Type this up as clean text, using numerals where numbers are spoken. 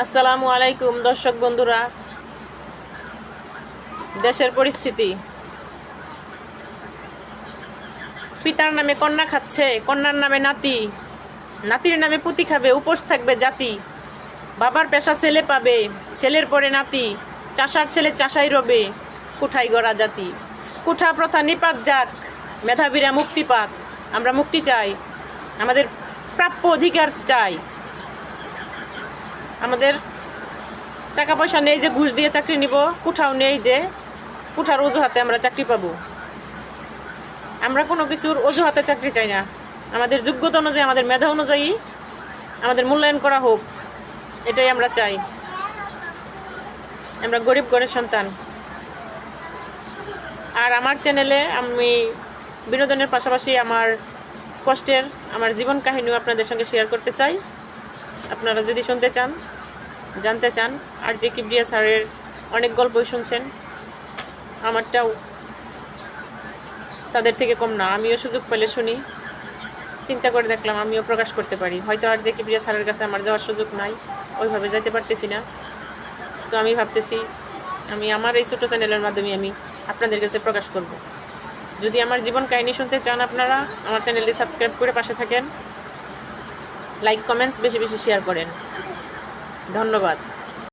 আসসালামু আলাইকুম দর্শক বন্ধুরা। দেশের পরিস্থিতি, পিতার নামে কন্যা খাচ্ছে, কন্যার নামে নাতি, নাতির নামে পুতি খাবে, উপোস থাকবে জাতি। বাবার পেশা ছেলে পাবে, ছেলের পরে নাতি, চাষার ছেলে চাষাই রবে, কুঠাই গড়া জাতি। কুঠা প্রথা নিপাত যাক, মেধাবীরা মুক্তি পাক। আমরা মুক্তি চাই, আমাদের প্রাপ্য অধিকার চাই। আমাদের টাকা পয়সা নেই যে ঘুষ দিয়ে চাকরি নিব, কুঠাও নেই যে কুঠার অজুহাতে আমরা চাকরি পাবো। আমরা কোনো কিছুর অজুহাতে চাকরি চাই না। আমাদের যোগ্যতা অনুযায়ী, আমাদের মেধা অনুযায়ী আমাদের মূল্যায়ন করা হোক, এটাই আমরা চাই। আমরা গরিব ঘরের সন্তান। আর আমার চ্যানেলে আমি বিনোদনের পাশাপাশি আমার কষ্টের, আমার জীবন কাহিনীও আপনাদের সঙ্গে শেয়ার করতে চাই। আপনারা যদি শুনতে চান, জানতে চান, আর যে কিবরিয়া স্যারের অনেক গল্পই শুনছেন, আমারটাও তাদের থেকে কম না। আমিও সুযোগ পেলে শুনি, চিন্তা করে দেখলাম আমিও প্রকাশ করতে পারি। হয়তো আর যে কিবরিয়া স্যারের কাছে আমার যাওয়ার সুযোগ নাই, ওইভাবে যাইতে পারতেছি না। তো আমি ভাবতেছি আমি আমার এই ছোটো চ্যানেলের মাধ্যমে আমি আপনাদের কাছে প্রকাশ করব। যদি আমার জীবন কাহিনী শুনতে চান, আপনারা আমার চ্যানেলটি সাবস্ক্রাইব করে পাশে থাকেন, লাইক কমেন্টস বেশি বেশি শেয়ার করেন। ধন্যবাদ।